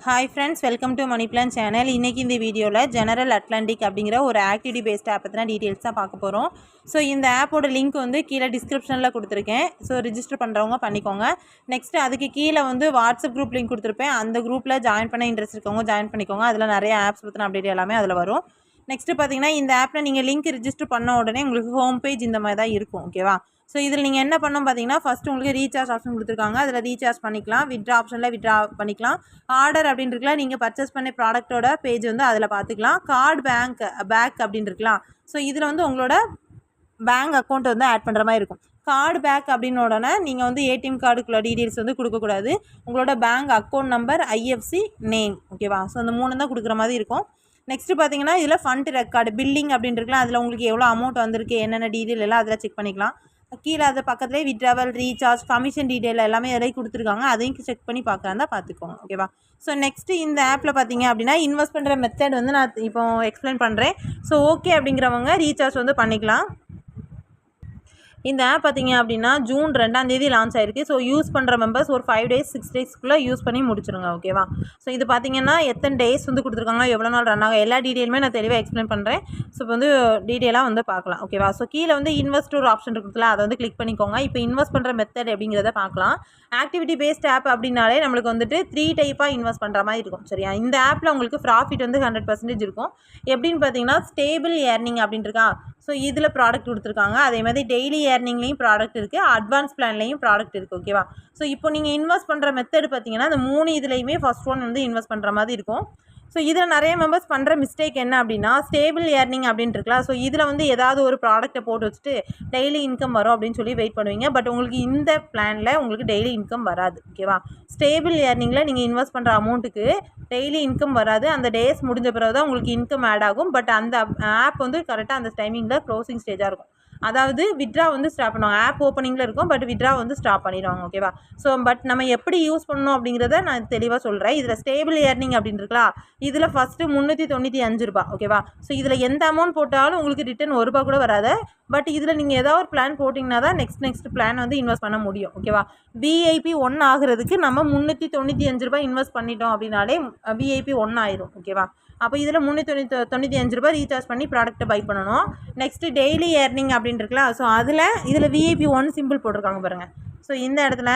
Hi friends, welcome to money plan channel. இன்றைக்கி இந்த வீடியோவில் ஜெனரல் அட்லாண்டிக் அப்படிங்கிற ஒரு ஆக்டிவிட்டி பேஸ்ட் ஆப் பற்றின டீட்டெயில்ஸ் தான் பார்க்க போகிறோம். ஸோ இந்த ஆப்போட லிங்க் வந்து கீழே டிஸ்கிரிப்ஷனில் கொடுத்துருக்கேன். ஸோ ரிஜிஸ்டர் பண்ணுறவங்க பண்ணிக்கோங்க. நெக்ஸ்ட்டு அதுக்கு கீழே வந்து வாட்ஸ்அப் குரூப் லிங்க் கொடுத்துருப்பேன். அந்த குரூப்பில் ஜாயின் பண்ண இன்ட்ரெஸ்ட் இருக்கவங்க ஜாயின் பண்ணிக்கோங்க. அதில் நிறைய ஆப்ஸ் பற்றின அப்டேட் எல்லாமே அதில் வரும். நெக்ஸ்ட்டு பார்த்தீங்கன்னா, இந்த ஆப்பில் நீங்கள் லிங்க் ரிஜிஸ்டர் பண்ண உடனே உங்களுக்கு ஹோம் பேஜ் இந்த மாதிரி தான் இருக்கும். ஓகேவா? ஸோ இதில் நீங்கள் என்ன பண்ணணும் பார்த்தீங்கன்னா, ஃபஸ்ட்டு உங்களுக்கு ரீசார்ஜ் ஆப்ஷன் கொடுத்துருக்காங்க. அதில் ரீசார்ஜ் பண்ணிக்கலாம். வித்ட்ரா ஆப்ஷனில் வித்ட்ரா பண்ணிக்கலாம். ஆர்டர் அப்படின்னு இருக்கலாம். நீங்கள் பர்ச்சேஸ் பண்ண ப்ராடக்ட்டோட பேஜ் வந்து அதில் பார்த்துக்கலாம். கார்டு பேக் அப்படின்னு இருக்கலாம். ஸோ இதில் வந்து உங்களோட பேங்க் அக்கௌண்ட் வந்து ஆட் பண்ணுற மாதிரி இருக்கும். கார்டு பேக் அப்படின்னு உடனே நீங்கள் வந்து ஏடிஎம் கார்டுக்குள்ள டீட்டெயில்ஸ் வந்து கொடுக்கக்கூடாது. உங்களோட bank account number, IFC, name. ஓகேவா? ஸோ அந்த 3 தான் கொடுக்குற மாதிரி இருக்கும். நெக்ஸ்ட்டு பார்த்தீங்கன்னா, இதில் ஃபண்ட் ரெக்கார்டு, பில்லிங் அப்படின்னு இருக்கலாம். அதில் உங்களுக்கு எவ்வளோ அமௌண்ட் வந்திருக்கு, என்னென்ன டீட்டெயில் எல்லாம் அதில் செக் பண்ணிக்கலாம். கீழே அது பக்கத்துலேயே வித்ட்ராவல், ரீசார்ஜ், கமிஷன் டீட்டெயில் எல்லாமே எதையும் கொடுத்துருக்காங்க. அதையும் செக் பண்ணி பார்க்குறாந்தா பார்த்துக்கோங்க. ஓகேவா? ஸோ நெக்ஸ்ட்டு இந்த ஆப்பில் பார்த்தீங்க அப்படின்னா, இன்வெஸ்ட் பண்ணுற மெத்தட் வந்து நான் இப்போ எக்ஸ்பிளைன் பண்ணுறேன். ஸோ ஓகே அப்படிங்கிறவங்க ரீசார்ஜ் வந்து பண்ணிக்கலாம். இந்த ஆப் பார்த்தீங்க அப்படின்னா ஜூன் 2 லான்ச் ஆயிருக்கு. ஸோ யூஸ் பண்ணுற மெம்பர்ஸ் ஒரு 5 days 6 daysக்குள்ளே யூஸ் பண்ணி முடிச்சிருங்க. ஓகேவா? ஸோ இது பார்த்தீங்கன்னா எத்தனை டேஸ் வந்து கொடுத்துருக்காங்க, எவ்வளோ நாள் ரன் ஆகும், எல்லா டீட்டெயிலுமே நான் தெளிவாக எக்ஸ்பிளைன் பண்ணுறேன். ஸோ இப்போ வந்து டீட்டெயிலாக வந்து பார்க்கலாம். ஓகேவா? ஸோ கீழே வந்து இன்வெஸ்ட் ஒரு ஆப்ஷன் இருக்குதுல, அதை வந்து கிளிக் பண்ணிக்கோங்க. இப்போ இன்வெஸ்ட் பண்ணுற மெத்தட் அப்படிங்கிறத பார்க்கலாம். ஆக்டிவிட்டி பேஸ்ட் ஆப் அப்படின்னாலே நம்மளுக்கு வந்துட்டு 3 டைப்பாக இன்வெஸ்ட் பண்ணுற மாதிரி இருக்கும். சரியா? இந்த ஆப்பில் உங்களுக்கு ப்ராஃபிட் வந்து 100% இருக்கும். எப்படின்னு பார்த்தீங்கன்னா, ஸ்டேபிள் ஏர்னிங் அப்படின்னு இருக்கா. ஸோ இதில் ப்ராடக்ட் கொடுத்துருக்காங்க. அதே மாதிரி டெய்லி ஏர்னிங்லேயும் ப்ராடக்ட் இருக்குது, அட்வான்ஸ் பிளான்லேயும் ப்ராடக்ட் இருக்குது. ஓகேவா? ஸோ இப்போ நீங்கள் இன்வெஸ்ட் பண்ணுற மெத்தட் பார்த்தீங்கன்னா, அந்த 3 இதுலேயுமே ஃபஸ்ட் ஒன் வந்து இன்வெஸ்ட் பண்ணுற மாதிரி இருக்கும். ஸோ இதில் நிறைய மெம்பர்ஸ் பண்ணுற மிஸ்டேக் என்ன அப்படின்னா, ஸ்டேபிள் ஏர்னிங் அப்படின்ட்டு இருக்கலாம். ஸோ இதில் வந்து ஏதாவது ஒரு ப்ராடக்ட்டை போட்டு வச்சுட்டு டெய்லி இன்கம் வரும் அப்படின்னு சொல்லி வெயிட் பண்ணுவீங்க. பட் உங்களுக்கு இந்த பிளானில் உங்களுக்கு டெய்லி இன்கம் வராது. ஓகேவா? ஸ்டேபிள் ஏர்னிங்கில் நீங்கள் இன்வெஸ்ட் பண்ணுற அமௌண்ட்டுக்கு டெய்லி இன்கம் வராது. அந்த டேஸ் முடிஞ்ச பிறகு தான் உங்களுக்கு இன்கம் ஆட் ஆகும். பட் அந்த ஆப் வந்து கரெக்டாக அந்த டைமிங்கில் க்ளோசிங் ஸ்டேஜாக இருக்கும். அதாவது வித்ட்ரா வந்து ஸ்டாப் பண்ணுவாங்க. ஆப் ஓப்பனிங்கில் இருக்கும், பட் வித்ட்ரா வந்து ஸ்டாப் பண்ணிடுவாங்க. ஓகேவா? ஸோ பட் நம்ம எப்படி யூஸ் பண்ணணும் அப்படிங்கிறத நான் தெளிவாக சொல்கிறேன். இதில் ஸ்டேபிள் ஏர்னிங் அப்படின்னு இருக்கலாம். இதில் ஃபஸ்ட்டு ₹395. ஓகேவா? ஸோ இதில் எந்த அமௌண்ட் போட்டாலும் உங்களுக்கு ரிட்டன் ₹1 கூட வராது. பட் இதில் நீங்கள் ஏதாவது ஒரு பிளான் போட்டிங்கன்னா தான் நெக்ஸ்ட் பிளான் வந்து இன்வெஸ்ட் பண்ண முடியும். ஓகேவா? விஐபி 1 ஆகிறதுக்கு நம்ம ₹395 இன்வெஸ்ட் பண்ணிட்டோம் அப்படின்னாலே விஐபி 1 ஆயிரும். ஓகேவா? அப்போ இதில் ₹395 ரீசார்ஜ் பண்ணி ப்ராடக்ட்டை பை பண்ணணும். நெக்ஸ்ட்டு டெய்லி ஏர்னிங் அப்படின்னு இருக்கலாம். ஸோ இதில் விஐபி 1 சிம்பிள் போட்டிருக்காங்க பாருங்கள். ஸோ இந்த இடத்துல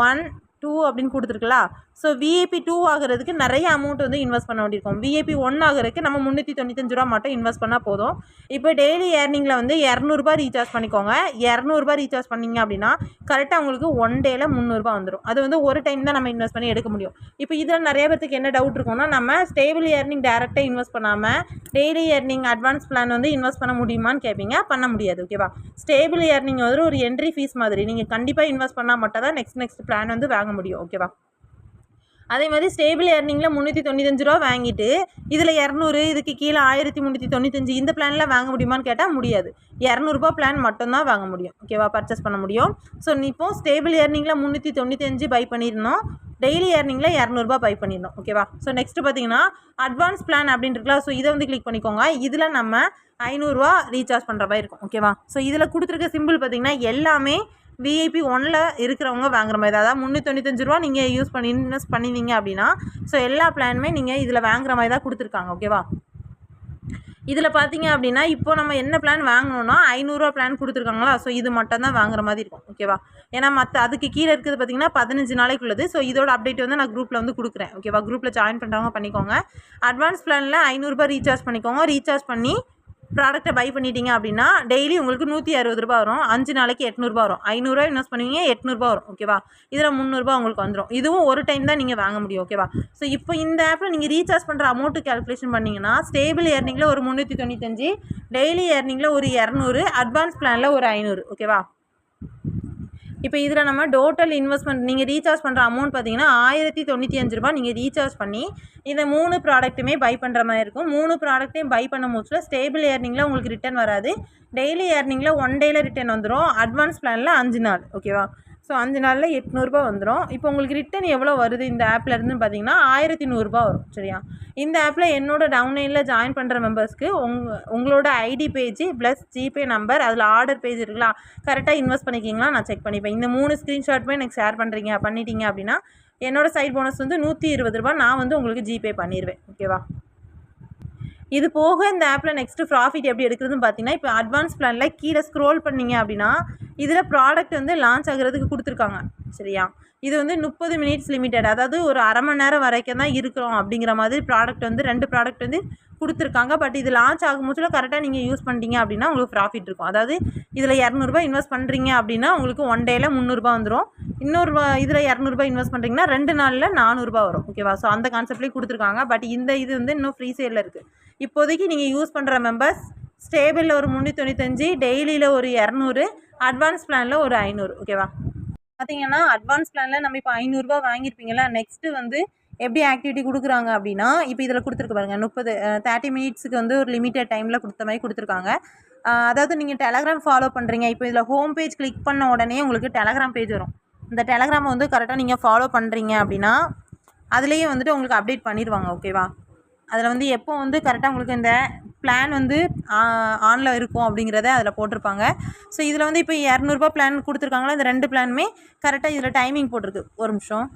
1 2 அப்படின்னு கொடுத்துருக்குல்ல. ஸோ விஐபி 2 ஆகிறதுக்கு நிறைய அமௌண்ட் வந்து இன்வெஸ்ட் பண்ண வேண்டியிருக்கும். விஐபி 1 ஆகிறதுக்கு நம்ம ₹395 மட்டும் இன்வெஸ்ட் பண்ணால் போதும். இப்போ டெய்லி ஏர்னிங்கில் வந்து ₹200 ரீசார்ஜ் பண்ணிக்கோங்க. ₹200 ரீசார்ஜ் பண்ணிங்க அப்படின்னா கரெக்டாக உங்களுக்கு 1 டேயில் ₹300 வந்துடும். அது வந்து ஒரு டைம் தான் நம்ம இன்வெஸ்ட் பண்ணி எடுக்க முடியும். இப்போ இதில் நிறைய பேருக்கு என்ன டவுட் இருக்கும்னா, நம்ம ஸ்டேபிள் ஏர்னிங் டேரெக்டாக இன்வெஸ்ட் பண்ணாமல் டெய்லி ஏர்னிங் அட்வான்ஸ் பிளான் வந்து இன்வெஸ்ட் பண்ண முடியுமான்னு கேட்பீங்க. பண்ண முடியாது. ஓகேவா? ஸ்டேபிள் ஏர்னிங் வந்து ஒரு என்ட்ரி ஃபீஸ் மாதிரி. நீங்கள் கண்டிப்பாக இன்வெஸ்ட் பண்ணால் மட்டும் தான் நெக்ஸ்ட் பிளான் வந்து வாங்க முடியும். ஓகேவா? அதே மாதிரி ஸ்டேபிள் ஏர்னிங்கில் ₹395 வாங்கிட்டு இதில் 200, இதுக்கு கீழே 1395 இந்த பிளானில் வாங்க முடியுமான்னு கேட்டால் முடியாது. ₹200 பிளான் மட்டும்தான் வாங்க முடியும். ஓகேவா? பர்ச்சேஸ் பண்ண முடியும். ஸோ இப்போ ஸ்டேபிள் ஏர்னிங்கில் 395 பை பண்ணிடணும். டெய்லி ஏர்னிங்கில் ₹200 பை பண்ணிடணும். ஓகேவா? ஸோ நெக்ஸ்ட்டு பார்த்தீங்கன்னா, அட்வான்ஸ் பிளான் அப்படின்னு இருக்கலாம். ஸோ இதை வந்து கிளிக் பண்ணிக்கோங்க. இதில் நம்ம ₹500 ரீசார்ஜ் பண்ணுற மாதிரி இருக்கும். ஓகேவா? ஸோ இதில் கொடுத்துருக்க சிம்பிள் பார்த்தீங்கன்னா எல்லாமே விஐபி 1ல் இருக்கிறவங்க வாங்குற மாதிரி தான். அதாவது ₹395 நீங்கள் இன்வெஸ்ட் பண்ணினீங்க அப்படின்னா ஸோ எல்லா பிளானுமே நீங்கள் இதில் வாங்குற மாதிரி தான் கொடுத்துருக்காங்க. ஓகேவா? இதில் பார்த்தீங்க அப்படின்னா, இப்போ நம்ம என்ன பிளான் வாங்கணும்னா ₹500 பிளான் கொடுத்துருக்காங்களா. ஸோ இது மட்டும் தான் வாங்குற மாதிரி இருக்கும். ஓகேவா? ஏன்னா அதுக்கு கீழே இருக்குது பார்த்தீங்கன்னா 15 நாளைக்குள்ளது. ஸோ இதோட அப்டேட் வந்து நான் குரூப்பில் வந்து கொடுக்குறேன். ஓகேவா? குரூப்பில் ஜாயின் பண்ணுறவங்க பண்ணிக்கோங்க. அட்வான்ஸ் பிளானில் ₹500 ரீசார்ஜ் பண்ணிக்கோங்க. ரீசார்ஜ் பண்ணி ப்ராடக்ட்டை பை பண்ணிட்டீங்க அப்படின்னா டெய்லி உங்களுக்கு ₹160 வரும். 5 நாளைக்கு ₹800 வரும். ₹500 இன்வெஸ்ட் பண்ணுவீங்க, ₹800 வரும். ஓகேவா? இதில் ₹300 உங்களுக்கு வந்துடும். இதுவும் ஒரு டைம் தான் நீங்கள் வாங்க முடியும். ஓகேவா? ஸோ இப்போ இந்த ஆப்பில் நீங்கள் ரீசார்ஜ் பண்ணுற அமௌண்ட்டு கேல்குலேஷன் பண்ணிங்கன்னா, ஸ்டேபிள் ஏர்னிங்கில் ஒரு 395, டெய்லி ஏர்னிங்கில் ஒரு 200, அட்வான்ஸ் பிளானில் ஒரு 500. ஓகேவா? இப்போ இதில் நம்ம டோட்டல் இன்வெஸ்ட்மெண்ட் நீங்கள் ரீசார்ஜ் பண்ணுற அமௌண்ட் பார்த்தீங்கன்னா ₹1095 நீங்கள் ரீசார்ஜ் பண்ணி இந்த 3 ப்ராடக்ட்டுமே பை பண்ணுற மாதிரி இருக்கும். 3 ப்ராடக்ட்டையும் பை பண்ண முடிச்சுல ஸ்டேபிள் ஏர்னிங்கில் உங்களுக்கு ரிட்டர்ன் வராது. டெய்லி ஏர்னிங்கில் 1 டேயில் ரிட்டர்ன் வந்துடும். அட்வான்ஸ் பிளானில் 5 நாள். ஓகேவா? ஸோ 5 நாளில் ₹800 வந்துடும். இப்போ உங்களுக்கு ரிட்டன் எவ்வளோ வருது இந்த ஆப்லேருந்து பார்த்தீங்கன்னா ₹1100 வரும். சரியா? இந்த ஆப்பில் என்னோட டவுன்லைனில் ஜாயின் பண்ணுற மெம்பர்ஸ்க்கு உங்களோட ID page plus GPay number, அதில் ஆர்டர் பேஜ் இருக்குல்ல, கரெக்டாக இன்வெஸ்ட் பண்ணிக்கிங்களா நான் செக் பண்ணிப்பேன். இந்த 3 ஸ்க்ரீன்ஷாட்டுமே எனக்கு ஷேர் பண்ணிட்டீங்க அப்படின்னா என்னோடய சைட் போனஸ் வந்து ₹120 நான் வந்து உங்களுக்கு ஜிபே பண்ணிடுவேன். ஓகேவா? இது போக இந்த ஆப்பில் நெக்ஸ்ட்டு ப்ராஃபிட் எப்படி எடுக்கிறதுன்னு பார்த்தீங்கன்னா, இப்போ அட்வான்ஸ் பிளானில் கீழே ஸ்க்ரோல் பண்ணிங்க அப்படின்னா இதில் ப்ராடக்ட் வந்து லான்ச் ஆகிறதுக்கு கொடுத்துருக்காங்க. சரியா? இது வந்து 30 மினிட்ஸ் லிமிட்டட், அதாவது ஒரு அரை மணி நேரம் வரைக்கும் தான் இருக்கிறோம் அப்படிங்கிற மாதிரி ப்ராடக்ட் வந்து 2 ப்ராடக்ட் வந்து கொடுத்துருக்காங்க. பட் இது லான்ச் ஆகும்போது கரெக்டாக நீங்கள் யூஸ் பண்ணிட்டீங்க அப்படின்னா உங்களுக்கு ப்ராஃபிட் இருக்கும். அதாவது இதில் ₹200 இன்வெஸ்ட் பண்ணுறீங்க அப்படின்னா உங்களுக்கு 1 டேயில் ₹300 வந்துடும். இன்னொரு இதில் ₹200 இன்வெஸ்ட் பண்ணுறீங்கன்னா 2 நாளில் ₹400 வரும். ஓகேவா? ஸோ அந்த கான்செப்ட்லேயும் கொடுத்துருக்காங்க. பட் இந்த இது வந்து இன்னும் ஃப்ரீ சேலில் இருக்குது. இப்போதைக்கு நீங்கள் யூஸ் பண்ணுற மெம்பர்ஸ் ஸ்டேபிளில் ஒரு 395, டெய்லியில் ஒரு 200, அட்வான்ஸ் பிளானில் ஒரு 500. ஓகேவா? பார்த்தீங்கன்னா அட்வான்ஸ் பிளானில் நம்ம இப்போ ₹500 வாங்கியிருப்பீங்களா, நெக்ஸ்ட்டு வந்து எப்படி ஆக்டிவிட்டி கொடுக்குறாங்க அப்படின்னா, இப்போ இதில் கொடுத்துருக்கு பாருங்கள் 30 மினிட்ஸுக்கு வந்து ஒரு லிமிட்டட் டைமில் கொடுத்த மாதிரி கொடுத்துருக்காங்க. அதாவது நீங்கள் டெலகிராம் ஃபாலோ பண்ணுறீங்க. இப்போ இதில் ஹோம் பேஜ் கிளிக் பண்ண உடனே உங்களுக்கு டெலகிராம் பேஜ் வரும். இந்த டெலகிராமை வந்து கரெக்டாக நீங்கள் ஃபாலோ பண்ணுறீங்க அப்படின்னா அதுலேயே வந்துட்டு உங்களுக்கு அப்டேட் பண்ணிடுவாங்க. ஓகேவா? அதில் வந்து எப்போ வந்து கரெக்டாக உங்களுக்கு இந்த பிளான் வந்து ஆனில் இருக்கும் அப்படிங்கிறத அதில் போட்டிருப்பாங்க. ஸோ இதில் வந்து இப்போ ₹200 பிளான் கொடுத்துருக்காங்களா, இந்த 2 பிளானுமே கரெக்டாக இதில் டைமிங் போட்டிருக்கு. ஒரு நிமிஷம்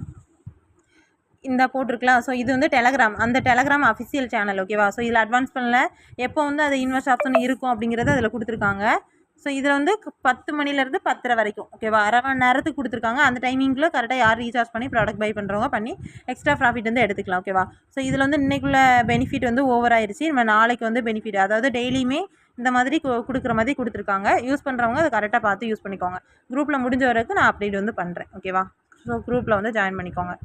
இந்த போட்டிருக்கலாம். ஸோ இது வந்து டெலகிராம், அந்த டெலகிராம் அஃபிஷியல் சேனல். ஓகேவா? ஸோ இதில் அட்வான்ஸ் பண்ணல எப்போ வந்து அது இன்வெஸ்ட் ஆப்ஷன் இருக்கும் அப்படிங்கிறத அதில் கொடுத்துருக்காங்க. ஸோ இதில் வந்து 10 மணிலேருந்து 10:30 வரைக்கும். ஓகேவா? அரை மணி நேரத்துக்கு கொடுத்துருக்காங்க. அந்த டைமிங்கில் கரெக்டாக யார் ரீசார்ஜ் பண்ணி ப்ராடக்ட் பை பண்ணுறவங்க பண்ணி எக்ஸ்ட்ரா ப்ராஃபிட் வந்து எடுத்துக்கலாம். ஓகேவா? ஸோ இதில் வந்து இன்றைக்குள்ள பெனிஃபிட் வந்து ஓவர் ஆயிடுச்சு. நம்ம நாளைக்கு வந்து பெனிஃபிட், அதாவது டெய்லியுமே இந்த மாதிரி கொடுக்குற மாதிரி கொடுத்துருக்காங்க. யூஸ் பண்ணுறவங்க அதை கரெக்டாக பார்த்து யூஸ் பண்ணிக்கோங்க. குரூப்பில் முடிஞ்ச வரைக்கும் நான் அப்டேட் வந்து பண்ணுறேன். ஓகேவா? ஸோ குரூப்பில் வந்து ஜாயின் பண்ணிக்கோங்க.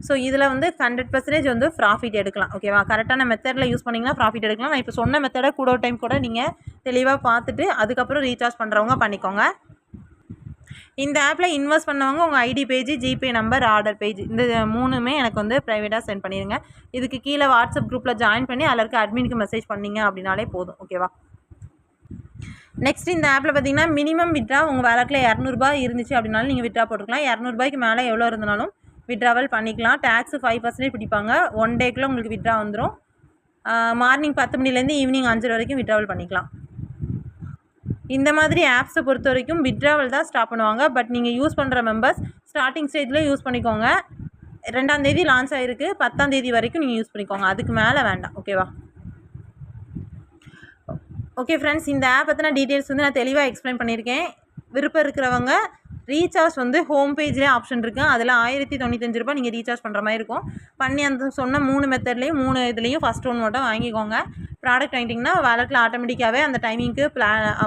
ஸோ இதில் வந்து 100% வந்து ப்ராஃபிட் எடுக்கலாம். ஓகேவா? கரெக்டான மெத்தடில் யூஸ் பண்ணிங்கன்னா ப்ராஃபிட் எடுக்கலாம். நான் இப்போ சொன்ன மெத்தடை கூட ஒரு டைம் கூட நீங்கள் தெளிவாக பார்த்துட்டு அதுக்கப்புறம் ரீசார்ஜ் பண்ணுறவங்க பண்ணிக்கோங்க. இந்த ஆப்பில் இன்வெஸ்ட் பண்ணவங்க உங்கள் ID page, GPay number, order page இந்த 3மே எனக்கு வந்து ப்ரைவேட்டாக சென்ட் பண்ணிடுங்க. இதுக்கு கீழே வாட்ஸ்அப் குரூப்பில் ஜாயின் பண்ணி அதில் இருக்க அட்மினுக்கு மெசேஜ் பண்ணிங்க அப்படின்னாலே போதும். ஓகேவா? நெக்ஸ்ட் இந்த ஆப்பில் பார்த்தீங்கன்னா மினிமம் விட்ரா உங்கள் வேலட்டில் ₹200 இருந்துச்சு அப்படின்னாலும் நீங்கள் விட்ரா போட்டுக்கலாம். ₹200 மேலே எவ்வளோ இருந்தாலும் விட்ராவல் பண்ணிக்கலாம். டேக்ஸு 5% பிடிப்பாங்க. 1 டேக்குள்ளே உங்களுக்கு விட்ரா வந்துடும். மார்னிங் 10 மணிலேருந்து ஈவினிங் 5 வரைக்கும் விட்ராவல் பண்ணிக்கலாம். இந்த மாதிரி ஆப்ஸை பொறுத்த வரைக்கும் விட்ராவல் தான் ஸ்டாப் பண்ணுவாங்க. பட் நீங்கள் யூஸ் பண்ணுற மெம்பர்ஸ் ஸ்டார்டிங் ஸ்டேஜில் யூஸ் பண்ணிக்கோங்க. 2ஆம் தேதி லான்ச் ஆகிருக்கு, 10ஆம் தேதி வரைக்கும் நீங்கள் யூஸ் பண்ணிக்கோங்க. அதுக்கு மேலே வேண்டாம். ஓகேவா? ஓகே ஃப்ரெண்ட்ஸ், இந்த ஆப் பற்றின டீட்டெயில்ஸ் வந்து நான் தெளிவாக எக்ஸ்பிளைன் பண்ணியிருக்கேன். விருப்பம் இருக்கிறவங்க ரீசார்ஜ் வந்து ஹோம் பேஜ்லேயே ஆப்ஷன் இருக்குது. அதில் ₹1095 நீங்கள் ரீசார்ஜ் பண்ணுற மாதிரி இருக்கும். பண்ணி அந்த சொன்ன 3 மெத்தட்லேயும் 3 இதுலேயும் ஃபஸ்ட் ஒன் மட்டும் வாங்கிக்கோங்க. ப்ராடக்ட் வாங்கிட்டிங்கன்னா வேலட்டில் ஆட்டோமேட்டிக்காகவே அந்த டைமிங்க்கு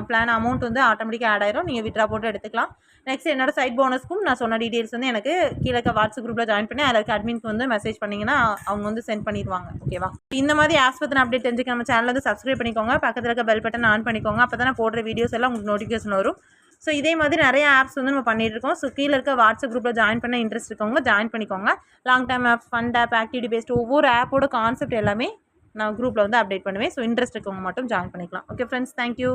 பிளான் அமௌண்ட் வந்து ஆட்டோமேட்டிக்காக ஆட் ஆயிரும். நீங்கள் விட்ரா போட்டு எடுத்துக்கலாம். நெக்ஸ்ட் என்னோடய சைட் போனஸ்க்கும் நான் சொன்ன டீட்டெயில்ஸ் வந்து எனக்கு கீழே வாட்ஸ்அப் குரூப்பில் ஜாயின் பண்ணி அதில் இருக்க அட்மின்க்கு வந்து மெசேஜ் பண்ணிங்கன்னா அவங்க வந்து சென்ட் பண்ணிடுவாங்க. ஓகேவா? இந்த மாதிரி ஆப்ஸ் பற்றின அப்டேட் தெரிஞ்சுக்க நம்ம சேனல் வந்து சப்ஸ்கிரைப் பண்ணிக்கோங்க. பக்கத்தில் இருக்க பெல் பட்டன் ஆன் பண்ணிக்கோங்க. அப்போ தான் நான் போடுற வீடியோஸ் எல்லாம் உங்களுக்கு நோட்டிஃபிகேஷன் வரும். ஸோ இதே மாதிரி நிறைய ஆப்ஸ் வந்து நம்ம பண்ணிகிட்ருக்கோம். ஸோ கீழே இருக்க வாட்ஸ்அப் குரூப்பில் ஜாயின் பண்ண இன்ட்ரெஸ்ட் இருக்கவங்க ஜாயின் பண்ணிக்கோங்க. Long time app, fund app, activity based ஒவ்வொரு ஆப்போட கான்செப்ட் எல்லாமே நான் குரூப்பில் வந்து அப்டேட் பண்ணுவேன். ஸோ இன்ட்ரெஸ்ட் இருக்கவங்க மட்டும் ஜாயின் பண்ணிக்கலாம். Okay friends, thank you.